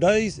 2.5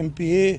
MPA,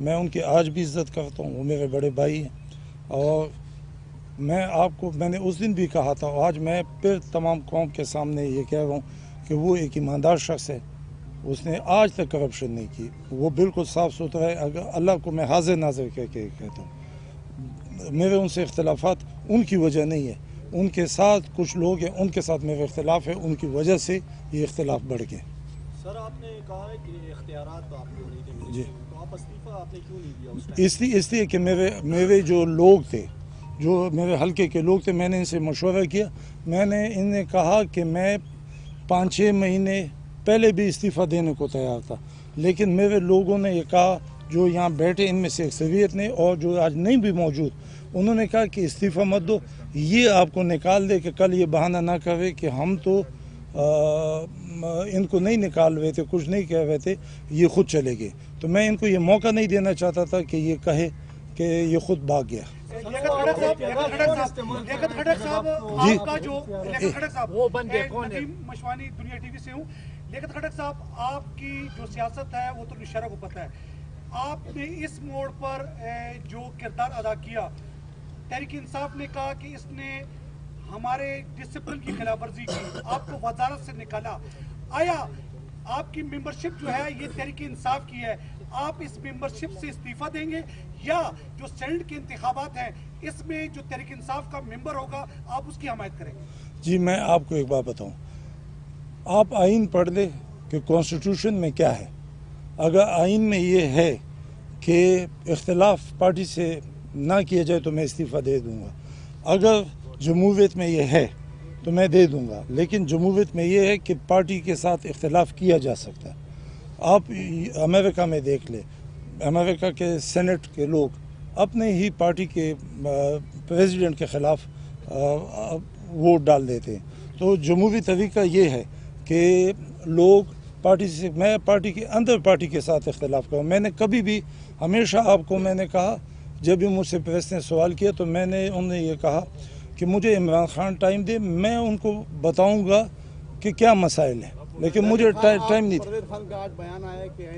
میں ان کی آج بھی عزت کرتا ہوں، وہ میرے بڑے بھائی ہیں، اور میں نے اس دن بھی کہا تھا، آج میں پھر تمام قوم کے سامنے یہ کہہ رہا ہوں کہ وہ ایک ایماندار شخص ہے، اس نے آج تک کرپشن نہیں کی، وہ بالکل صاف ستھرا ہے۔ اگر اللہ کو میں حاضر ناظر کہہ کے کہتا ہوں، میرے ان سے اختلافات ان کی وجہ نہیں ہے، ان کے ساتھ کچھ لوگ ہیں، ان کے ساتھ میرے اختلاف ہے، ان کی وجہ سے یہ اختلاف بڑھ گئے۔ سر آپ نے کہا ہے کہ اختیارات تو آپ کو نہیں تھے، جی، تو آپ استعفیٰ آپ نے کیوں نہیں دیا اس ٹائم؟ اس لیے کہ میرے جو لوگ تھے، جو میرے حلقے کے لوگ تھے، میں نے ان سے مشورہ کیا، میں نے انہیں کہا کہ میں 5-6 مہینے پہلے بھی استعفیٰ دینے کو تیار تھا، لیکن میرے لوگوں نے یہ کہا، جو یہاں بیٹھے ان میں سے اکثریت نے اور جو آج نہیں بھی موجود، انہوں نے کہا کہ استعفیٰ مت دو، یہ آپ کو نکال دے، کہ کل یہ بہانہ نہ کرے کہ ہم تو ان کو نہیں نکال رہے تھے، کچھ نہیں کہہ رہے تھے، یہ خود چلے گئے۔ تو میں ان کو یہ موقع نہیں دینا چاہتا تھا کہ یہ کہے کہ یہ خود بھاگ گیا۔ لیاقت کھٹک صاحب جی، آپ کا جو لیاقت کھٹک صاحب وہ بندے کون ہے؟ ندیم مشوانی، دنیا ٹی وی سے ہوں۔ لیاقت کھٹک صاحب، آپ کی جو سیاست ہے وہ تو نشرہ کو پتہ ہے، آپ نے اس موڑ پر جو کردار ادا کیا، تحریک انصاف نے کہا کہ اس نے ہمارے ڈسپلن کی خلاف ورزی کی، آپ کو وزارت سے نکالا، آیا آپ کی ممبرشپ جو ہے یہ تحریک انصاف کی ہے، آپ اس ممبرشپ سے استعفیٰ دیں گے، یا جو سینٹ کے انتخابات ہیں اس میں جو تحریک انصاف کا ممبر ہوگا آپ اس کی حمایت کریں گے؟ جی، میں آپ کو ایک بات بتاؤں، آپ آئین پڑھ لیں کہ کانسٹیٹیوشن میں کیا ہے۔ اگر آئین میں یہ ہے کہ اختلاف پارٹی سے نہ کیا جائے تو میں استعفیٰ دے دوں گا، اگر جمہوریت میں یہ ہے تو میں دے دوں گا، لیکن جمہوریت میں یہ ہے کہ پارٹی کے ساتھ اختلاف کیا جا سکتا ہے۔ آپ امریکہ میں دیکھ لیں، امریکہ کے سینٹ کے لوگ اپنے ہی پارٹی کے پریزیڈنٹ کے خلاف ووٹ ڈال دیتے ہیں۔ تو جمہوری طریقہ یہ ہے کہ لوگ پارٹی سے، میں پارٹی کے اندر پارٹی کے ساتھ اختلاف کروں۔ میں نے کبھی بھی ہمیشہ آپ کو میں نے کہا، جب بھی مجھ سے پریس نے سوال کیا تو میں نے انہیں یہ کہا کہ مجھے عمران خان ٹائم دے، میں ان کو بتاؤں گا کہ کیا مسائل ہیں، لیکن مجھے ٹائم نہیں تھا۔ پرویز خان کا آج بیان آیا ہے کہ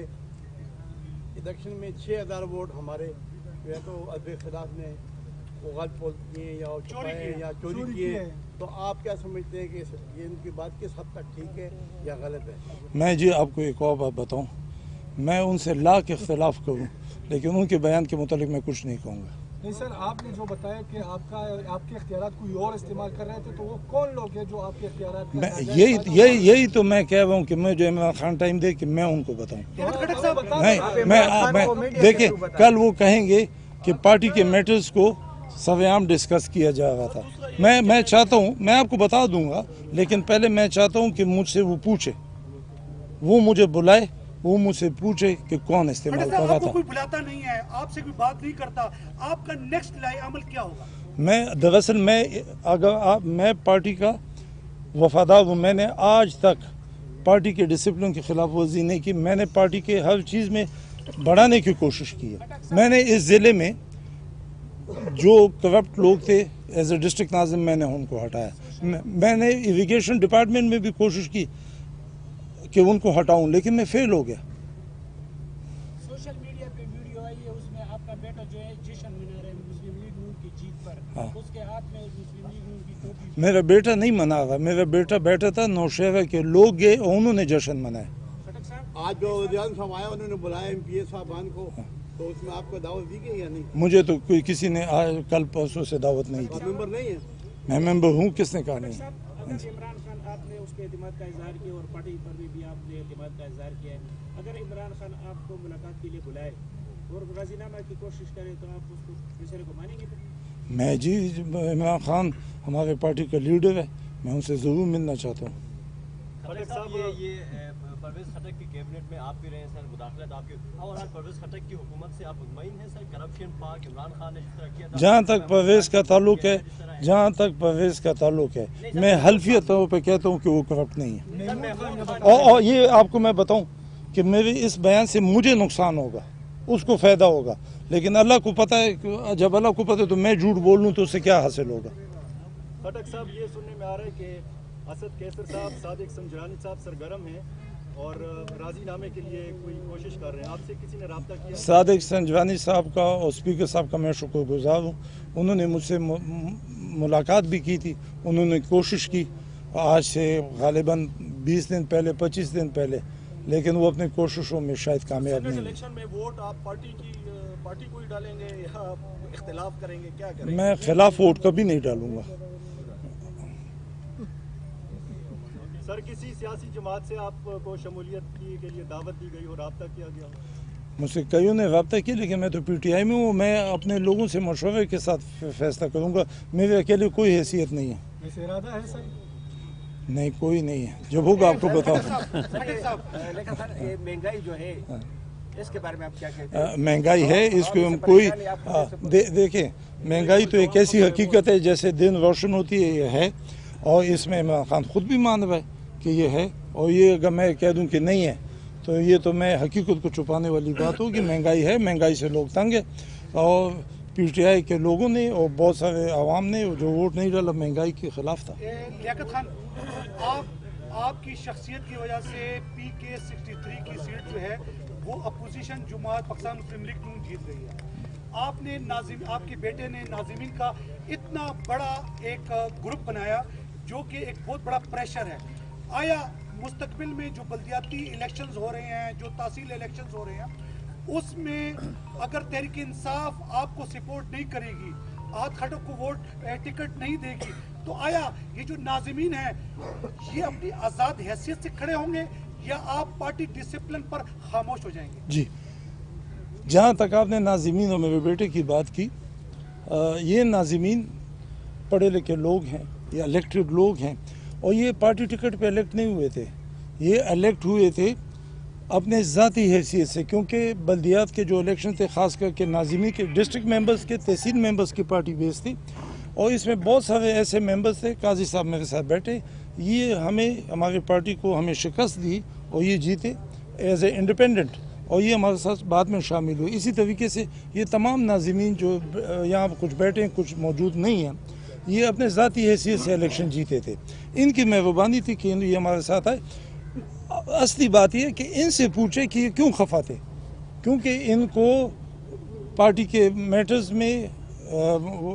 الیکشن میں 6000 ووٹ ہمارے جو ہے تو ادبی خلاف نے غلط بول کیے یا چھپائے یا چوری کیے، تو آپ کیا سمجھتے ہیں کہ یہ ان کی بات کس حد تک ٹھیک ہے یا غلط ہے؟ میں جی آپ کو ایک اور بات بتاؤں، میں ان سے لاکھ اختلاف کروں لیکن ان کے بیان کے متعلق میں کچھ نہیں کہوں گا۔ نہیں سر، آپ نے جو بتایا کہ آپ کے اختیارات کوئی اور استعمال کر رہے تھے، تو وہ کون لوگ ہیں جو آپ کے اختیارات میں یہی تو میں کہہ رہا ہوں کہ میں جو عمران خان ٹائم دے کہ میں ان کو بتاؤں۔ نہیں، میں دیکھیں، کل وہ کہیں گے کہ پارٹی کے میٹرز کو سویام ڈسکس کیا جا رہا تھا۔ میں چاہتا ہوں، میں آپ کو بتا دوں گا، لیکن پہلے میں چاہتا ہوں کہ مجھ سے وہ پوچھے، وہ مجھے بلائے، وہ مجھ سے پوچھے کہ کون استعمال کر رہا آپ کو تھا۔ کوئی بلاتا نہیں ہے، آپ سے کوئی بات نہیں کرتا، آپ کا نیکسٹ عمل کیا ہوگا؟ دراصل میں پارٹی کا وفادار ہوں، میں نے آج تک پارٹی کے ڈسپلن کی خلاف ورزی نہیں کی، میں نے پارٹی کے ہر چیز میں بڑھانے کی کوشش کی ہے۔ میں نے اس ضلع میں جو کرپٹ لوگ تھے ایز اے ڈسٹرکٹ ناظم، میں نے ان کو ہٹایا۔ میں نے ایریگیشن ڈپارٹمنٹ میں بھی کوشش کی کہ ان کو ہٹاؤں، لیکن میں فیل ہو گیا۔ سوشل میڈیا پہ ویڈیو آئی ہے، اس میں آپ کا بیٹا جو ہے جشن منا رہا ہے مسلم لیگ نون کی جیت پر، اس کے ہاتھ میں مسلم لیگ نون کی ٹوپی۔ میرا بیٹا نہیں منا رہا، میرا بیٹا بیٹھا تھا، نوشہرہ کے لوگ گئے اور انہوں نے جشن منایا۔ آج جو وزیر صاحب آیا انہوں نے بلایا ایم پی اے صاحبان کو، تو اس میں آپ کو دعوت دی گئی یا نہیں؟ مجھے تو کسی نے کل پرسوں سے دعوت نہیں دی۔ ممبر نہیں ہے؟ میں ممبر ہوں، کس نے کہا نہیں؟ اگر عمران خان آپ نے اس کے اعتماد کا اظہار کیا اور پارٹی پر بھی آپ نے اعتماد کا اظہار کیا ہے، اگر عمران خان آپ کو ملاقات کے لیے بلائے اور راضی نامہ کی کوشش کرے تو آپ اس کو فیصلے کو مانیں گے؟ میں جی، عمران خان ہمارے پارٹی کا لیڈر ہے، میں ان سے ضرور ملنا چاہتا ہوں۔ یہ پرویز خٹک کی کیبنٹ میں آپ بھی رہے ہیں سر، مداخلت آپ کی، اور آج پرویز خٹک کی حکومت سے آپ مطمئن ہیں سر؟ کرپشن پاک عمران خان نے جس طرح کیا تھا، جہاں تک پرویز کا تعلق ہے، میں حلفیہ طور پہ کہتا ہوں کہ وہ کرپٹ نہیں ہے، اور یہ آپ کو میں بتاؤں کہ میرے اس بیان سے مجھے نقصان ہوگا، اس کو فائدہ ہوگا، لیکن اللہ کو پتہ ہے، جب اللہ کو پتہ ہے تو میں جھوٹ بول لوں تو اس سے کیا حاصل ہوگا۔ خٹک صاحب، یہ سننے میں آ رہا ہے کہ اسد کیسر صاحب، صادق سنجرانی صاحب سرگرم ہیں اور راضی نامے کے لیے کوئی کوشش کر رہے ہیں. آپ سے کسی نے رابطہ کیا؟ صادق سنجوانی صاحب کا اور اسپیکر صاحب کا میں شکر گزار ہوں. انہوں نے مجھ سے ملاقات بھی کی تھی, انہوں نے کوشش کی آج سے غالباً 20 دن پہلے 25 دن پہلے, لیکن وہ اپنی کوششوں میں شاید کامیاب نہیں ہوئے. الیکشن میں ووٹ آپ پارٹی کو ہی ڈالیں گے یا اختلاف کریں گے, کیا کریں گے؟ میں خلاف ووٹ کبھی نہیں ڈالوں گا. سر, کسی سیاسی جماعت سے آپ کو شمولیت کے لیے دعوت دی گئی اور رابطہ کیا گیا؟ مجھ سے کئیوں نے رابطہ کیا, لیکن میں تو پی ٹی آئی میں ہوں. میں اپنے لوگوں سے مشورے کے ساتھ فیصلہ کروں گا. میرے اکیلے کوئی حیثیت نہیں ہے. ویسے ارادہ ہے سر؟ نہیں, کوئی نہیں ہے. جب ہوگا آپ کو بتاؤں. لیکن سر یہ مہنگائی جو ہے اس کے بارے میں آپ کیا کہتے ہیں؟ مہنگائی ہے, اس کو ہم کوئی دیکھیں, مہنگائی تو ایک ایسی حقیقت ہے جیسے دن روشن ہوتی ہے, یہ ہے. اور اس میں عمران خان خود بھی مان رہا ہے کہ یہ ہے, اور یہ اگر میں کہہ دوں کہ نہیں ہے تو یہ تو میں حقیقت کو چھپانے والی بات ہوگی. مہنگائی ہے, مہنگائی سے لوگ تنگ ہیں, اور پی ٹی آئی کے لوگوں نے اور بہت سارے عوام نے جو ووٹ نہیں ڈالا مہنگائی کے خلاف تھا. لیاقت خان, آپ کی شخصیت کی وجہ سے پی کے 63 کی سیٹ جو ہے وہ اپوزیشن جماعت پاکستان مسلم لیگ نون جیت رہی ہے. آپ نے آپ کے بیٹے نے ناظمین کا اتنا بڑا ایک گروپ بنایا جو کہ ایک بہت بڑا پریشر ہے. آیا مستقبل میں جو بلدیاتی الیکشنز ہو رہے ہیں, جو تحصیل الیکشنز ہو رہے ہیں, اس میں اگر تحریک انصاف آپ کو سپورٹ نہیں کرے گی, آج کھڑک کو ووٹ ٹکٹ نہیں دے گی, تو آیا یہ جو ناظمین ہیں یہ اپنی آزاد حیثیت سے کھڑے ہوں گے یا آپ پارٹی ڈسپلن پر خاموش ہو جائیں گے؟ جی, جہاں تک آپ نے ناظمین اور میرے بیٹے کی بات کی, یہ ناظمین پڑھے لکھے لوگ ہیں یا الیکٹڈ لوگ ہیں, اور یہ پارٹی ٹکٹ پہ الیکٹ نہیں ہوئے تھے. یہ الیکٹ ہوئے تھے اپنے ذاتی حیثیت سے, کیونکہ بلدیات کے جو الیکشن تھے خاص کر کے ناظمین کے ڈسٹرکٹ ممبرز کے, تحصیل ممبرز کی پارٹی بیس تھی, اور اس میں بہت سارے ایسے ممبرز تھے. قاضی صاحب میرے ساتھ بیٹھے, یہ ہماری پارٹی کو ہمیں شکست دی اور یہ جیتے ایز اے انڈیپینڈنٹ, اور یہ ہمارے ساتھ بعد میں شامل ہوئے. اسی طریقے سے یہ تمام ناظمین جو یہاں کچھ بیٹھے ہیں کچھ موجود نہیں ہیں, یہ اپنے ذاتی حیثیت سے الیکشن جیتے تھے. ان کی مہربانی تھی کہ یہ ہمارے ساتھ آئے. اصلی بات یہ ہے کہ ان سے پوچھے کہ یہ کیوں خفا تھے, کیونکہ ان کو پارٹی کے میٹرز میں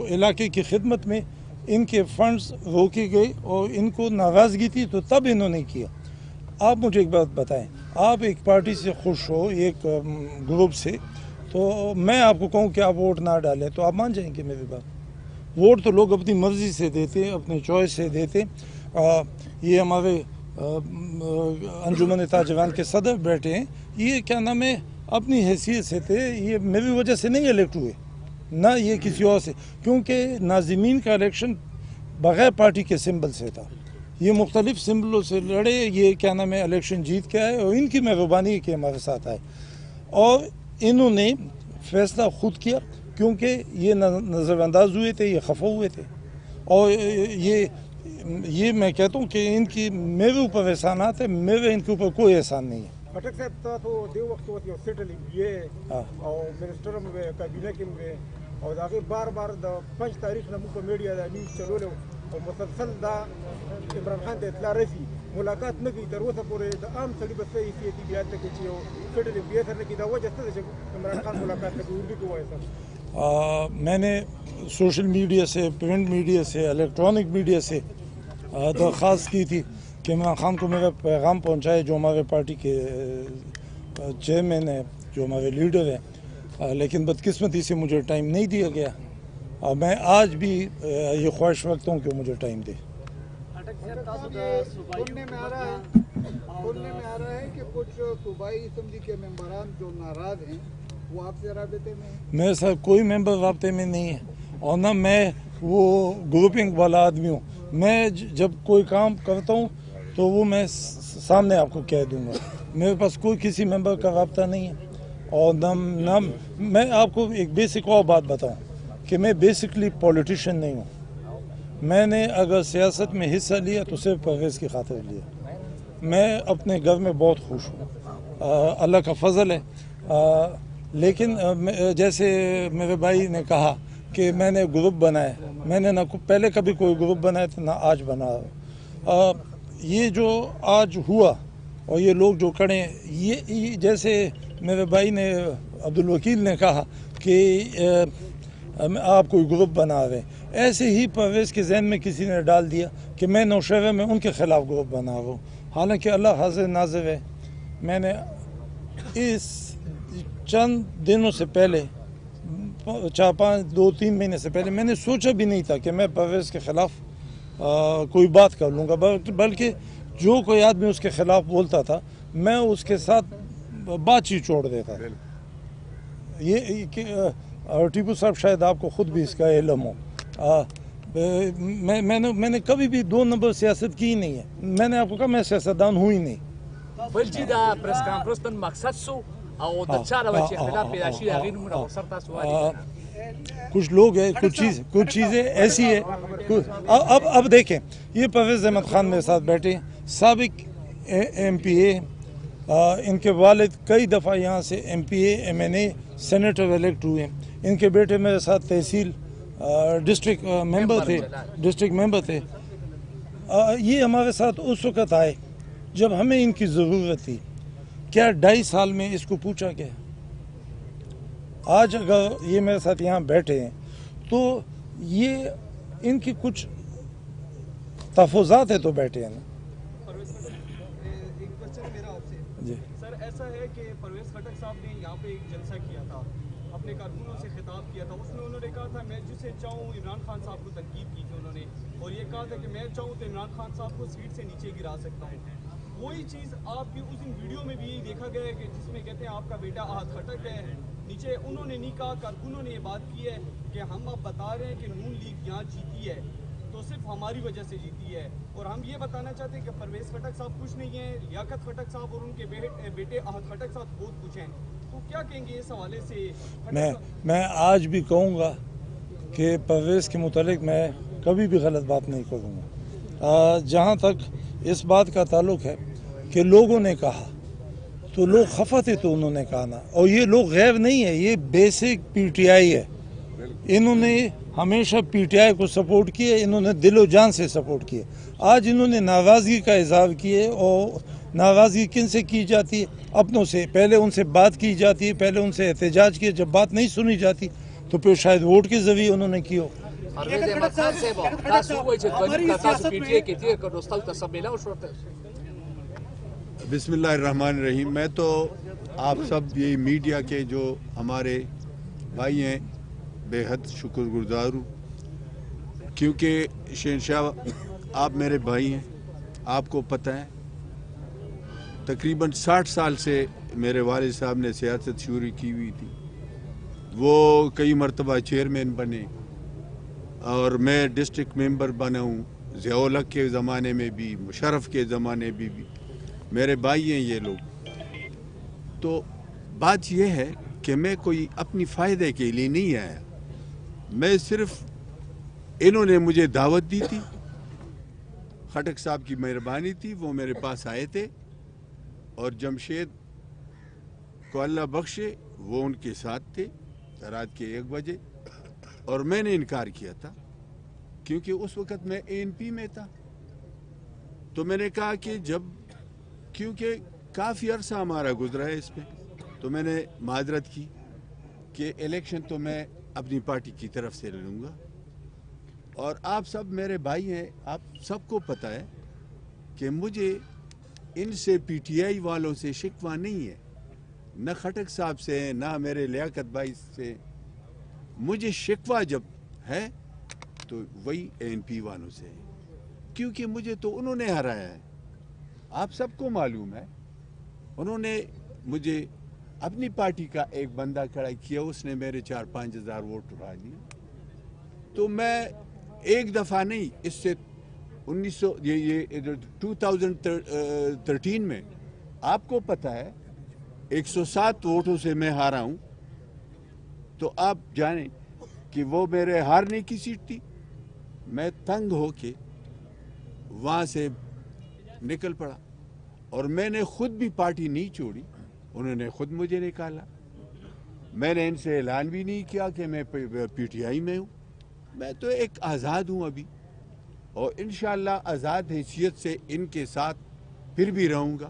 علاقے کی خدمت میں ان کے فنڈز روکے گئے اور ان کو ناراضگی تھی, تو تب انہوں نے کیا. آپ مجھے ایک بات بتائیں, آپ ایک پارٹی سے خوش ہو, ایک گروپ سے, تو میں آپ کو کہوں کہ آپ ووٹ نہ ڈالیں تو آپ مان جائیں گے میری بات؟ ووٹ تو لوگ اپنی مرضی سے دیتے, اپنے چوائس سے دیتے. یہ ہمارے انجمن تاجران کے صدر بیٹھے ہیں, یہ کیا نام ہے اپنی حیثیت سے تھے, یہ میری وجہ سے نہیں الیکٹ ہوئے, نہ یہ کسی اور سے, کیونکہ ناظمین کا الیکشن بغیر پارٹی کے سمبل سے تھا. یہ مختلف سمبلوں سے لڑے, یہ کیا نام ہے الیکشن جیت کے آئے, اور ان کی مہربانی کہ ہمارے ساتھ آئے, اور انہوں نے فیصلہ خود کیا, کیونکہ یہ نظر انداز ہوئے تھے, یہ خفا ہوئے تھے. اور یہ میں کہتا ہوں کہ ان کی میرے اوپر احسانات ہیں, میرے ان کے اوپر کوئی احسان نہیں ہے. خٹک صاحب تو دیو وقت ہوتی ہے سیٹلنگ یہ اور منسٹر میں کابینہ کے میں اور آگے بار بار 5 تاریخ نمو کو میڈیا دا نیوز چلو لے اور مسلسل دا عمران خان تے اطلاع رسی ملاقات نہ کی تروسا پورے عام سڑی بس یہ تھی بیات تک کہ سیٹلنگ بھی اثر کی دا وجہ سے عمران خان ملاقات کی اردو کو ایسا. میں نے سوشل میڈیا سے, پرنٹ میڈیا سے, الیکٹرانک میڈیا سے درخواست کی تھی کہ عمران خان کو میرا پیغام پہنچائے, جو ہمارے پارٹی کے چیئرمین ہیں, جو ہمارے لیڈر ہیں, لیکن بدقسمتی سے مجھے ٹائم نہیں دیا گیا, اور میں آج بھی یہ خواہش رکھتا ہوں کہ مجھے ٹائم دے. سننے میں آ رہا ہے کہ کچھ صوبائی اسمبلی کے ممبران جو ناراض ہیں وہ آپ سے رابطے میں ہیں؟ میرے ساتھ کوئی ممبر رابطے میں نہیں ہے, اور نہ میں وہ گروپنگ والا آدمی ہوں. میں جب کوئی کام کرتا ہوں تو وہ میں سامنے آپ کو کہہ دوں گا. میرے پاس کوئی کسی ممبر کا رابطہ نہیں ہے, اور نہ میں آپ کو ایک بیسک اور بات بتاؤں کہ میں بیسکلی پولیٹیشین نہیں ہوں. میں نے اگر سیاست میں حصہ لیا تو صرف پرویز کی خاطر لیا. میں اپنے گھر میں بہت خوش ہوں, اللہ کا فضل ہے. لیکن جیسے میرے بھائی نے کہا کہ میں نے گروپ بنائے, میں نے نہ پہلے کبھی کوئی گروپ بنایا تھا نہ آج بنا. یہ جو آج ہوا اور یہ لوگ جو کھڑے ہیں یہ جیسے میرے بھائی نے عبد الوکیل نے کہا کہ آپ کوئی گروپ بنا رہے ہیں، ایسے ہی پرویز کے ذہن میں کسی نے ڈال دیا کہ میں نوشہرہ میں ان کے خلاف گروپ بنا رہا ہوں، حالانکہ اللہ حاضر ناظر ہے. میں نے اس چند دنوں سے پہلے 2-3 مہینے سے پہلے میں نے سوچا بھی نہیں تھا کہ میں پرویز کے خلاف کوئی بات کر لوں گا، بلکہ جو کوئی آدمی اس کے خلاف بولتا تھا میں اس کے ساتھ بات چیت چھوڑ دیتا. یہ ٹیپو صاحب شاید آپ کو خود بھی اس کا علم ہو. میں نے کبھی بھی 2 نمبر سیاست کی ہی نہیں ہے. میں نے آپ کو کہا میں سیاستدان ہوں ہی نہیں. بل چې دا پریس کانفرنس نن مقصد سو او د چا د چې اختلاف پیدا شي هغې نومونه ورسره تاسو وایي. کچھ لوگ ہیں کچھ چیزیں ایسی ہے. اب دیکھیں یہ پرویز احمد خان میرے ساتھ بیٹھے ہیں، سابق ایم پی اے، ان کے والد کئی دفعہ یہاں سے M P A M N A senator elect ہوئے ہیں. ان کے بیٹے میرے ساتھ تحصیل ڈسٹرکٹ ممبر تھے. یہ ہمارے ساتھ اس وقت آئے جب ہمیں ان کی ضرورت تھی. کیا 2.5 سال میں اس کو پوچھا گیا؟ آج اگر یہ میرے ساتھ یہاں بیٹھے ہیں تو یہ ان کی کچھ تحفظات ہے تو بیٹھے ہیں نا. ایک کوشچن میرا آپ سے جی سر، ایسا ہے کہ پرویز خٹک صاحب نے یہاں پہ ایک جلسہ کیا تھا، اپنے کارکنوں سے خطاب کیا تھا. اس میں انہوں نے کہا تھا میں جسے چاہوں عمران خان صاحب کو تنقید کی تھی انہوں نے، اور یہ کہا تھا کہ میں چاہوں تو عمران خان صاحب کو سیٹ سے نیچے گرا سکتا ہوں. وہی چیز آپ کی اس ویڈیو میں بھی یہی دیکھا گیا ہے کہ جس میں کہتے ہیں آپ کا بیٹا احد خٹک ہے. نیچے انہوں نے نہیں کہا، کارکنوں نے یہ بات کی ہے کہ ہم اب بتا رہے ہیں کہ نون لیگ یہاں جیتی ہے تو صرف ہماری وجہ سے جیتی ہے، اور ہم یہ بتانا چاہتے ہیں کہ پرویز خٹک صاحب کچھ نہیں ہیں، لیاقت خٹک صاحب اور ان کے بیٹے احد خٹک صاحب بہت کچھ ہیں. تو کیا کہیں گے اس حوالے سے؟ میں آج بھی کہوں گا کہ پرویز کے متعلق میں کبھی بھی غلط بات نہیں کروں گا. جہاں تک اس بات کا تعلق ہے کہ لوگوں نے کہا تو لوگ خفا تھے تو انہوں نے کہا نا، اور یہ لوگ غیر نہیں ہے، یہ بیسک پی ٹی آئی ہے. انہوں نے ہمیشہ پی ٹی آئی کو سپورٹ کیے، انہوں نے دل و جان سے سپورٹ کیے. آج انہوں نے ناراضگی کا اظہار کیے، اور ناراضگی کن سے کی جاتی ہے؟ اپنوں سے. پہلے ان سے بات کی جاتی ہے، پہلے ان سے احتجاج کیے، جب بات نہیں سنی جاتی تو پھر شاید ووٹ کے ذریعے انہوں نے کی ہو. پرویز احمد خان صاحب تاسو وایي چې دوی تاسو پی ټی آی کې تیر کړو تاسو ته سمېلا او شورته. بسم اللہ الرحمن الرحیم. میں تو آپ سب یہ میڈیا کے جو ہمارے بھائی ہیں بے حد شکر گزار ہوں، کیونکہ شہنشاہ آپ میرے بھائی ہیں. آپ کو پتہ ہے تقریباً 60 سال سے میرے والد صاحب نے سیاست شروع کی ہوئی تھی. وہ کئی مرتبہ چیئرمین بنے اور میں ڈسٹرکٹ ممبر بنا ہوں. ضیاء الحق کے زمانے میں بھی، مشرف کے زمانے میں بھی. میرے بھائی ہیں یہ لوگ. تو بات یہ ہے کہ میں کوئی اپنی فائدے کے لیے نہیں آیا. میں صرف انہوں نے مجھے دعوت دی تھی، خٹک صاحب کی مہربانی تھی، وہ میرے پاس آئے تھے، اور جمشید کو اللہ بخشے وہ ان کے ساتھ تھے رات کے 1 بجے. اور میں نے انکار کیا تھا کیونکہ اس وقت میں اے این پی میں تھا. تو میں نے کہا کہ جب کیونکہ کافی عرصہ ہمارا گزرا ہے اس میں، تو میں نے معذرت کی کہ الیکشن تو میں اپنی پارٹی کی طرف سے لڑوں گا. اور آپ سب میرے بھائی ہیں، آپ سب کو پتہ ہے کہ مجھے ان سے پی ٹی آئی والوں سے شکوہ نہیں ہے، نہ خٹک صاحب سے نہ میرے لیاقت بھائی سے. مجھے شکوہ جب ہے تو وہی اے این پی والوں سے ہے، کیونکہ مجھے تو انہوں نے ہرایا ہے. آپ سب کو معلوم ہے انہوں نے مجھے اپنی پارٹی کا ایک بندہ کھڑا کیا، اس نے میرے 4-5 ہزار ووٹ اٹھا لیے. تو میں ایک دفعہ نہیں، اس سے 2013 میں آپ کو پتہ ہے 107 ووٹوں سے میں ہارا ہوں. تو آپ جانیں کہ وہ میرے ہارنے کی سیٹ تھی. میں تنگ ہو کے وہاں سے نکل پڑا، اور میں نے خود بھی پارٹی نہیں چھوڑی، انہوں نے خود مجھے نکالا. میں نے ان سے اعلان بھی نہیں کیا کہ میں پی ٹی آئی میں ہوں. میں تو ایک آزاد ہوں ابھی، اور انشاءاللہ آزاد حیثیت سے ان کے ساتھ پھر بھی رہوں گا.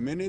MNA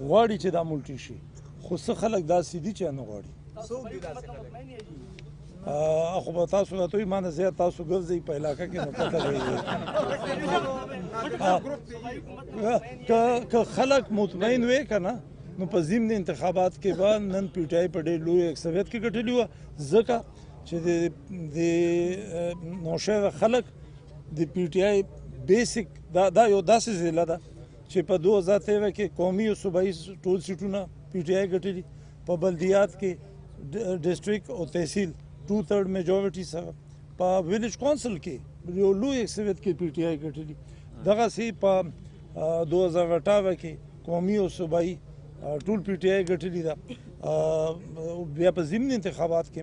غواړي چې دا ملټي شي، خو څه خلک داسې دي چې نه غواړي. خو به تاسو راته وایي ما نه زیات تاسو ګرځئ په علاقه کې، نو پته لګېږي. که خلک مطمئن وي که نه، نو په ضمن انتخابات کې به نن PTI په ډېر لوی اکثریت کې ګټلې وه، ځکه چې د نوشهره خلک د PTI بیسک دا یو داسې ضلع ده چې په 2013 کې قومي او صوبایي ټول سیټونه PTI ګټلي، په بلدیات کې ډسټریکټ او تحصیل 2/3 میجورټي سره، په ویلیج کونسل کې یو لوی اکثریت کې PTI ګټلي. دغسې په 2018 کې قومي او صوبایي ټول PTI ګټلي ده. بیا په ضمن انتخابات کې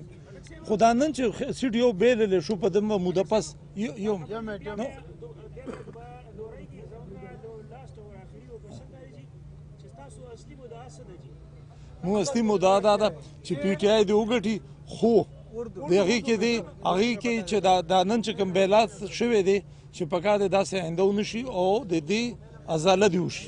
خدا نن چې سیټ یو بېللی شو په دغه موده پس یو مو اصلي مدعا دا ده چې PTI دې وګټي، خو د هغې کې چې دا نن چې کوم بیلات شوی دی چې پکار دی داسې آینده ونه شي او د دې ازاله دې وشي.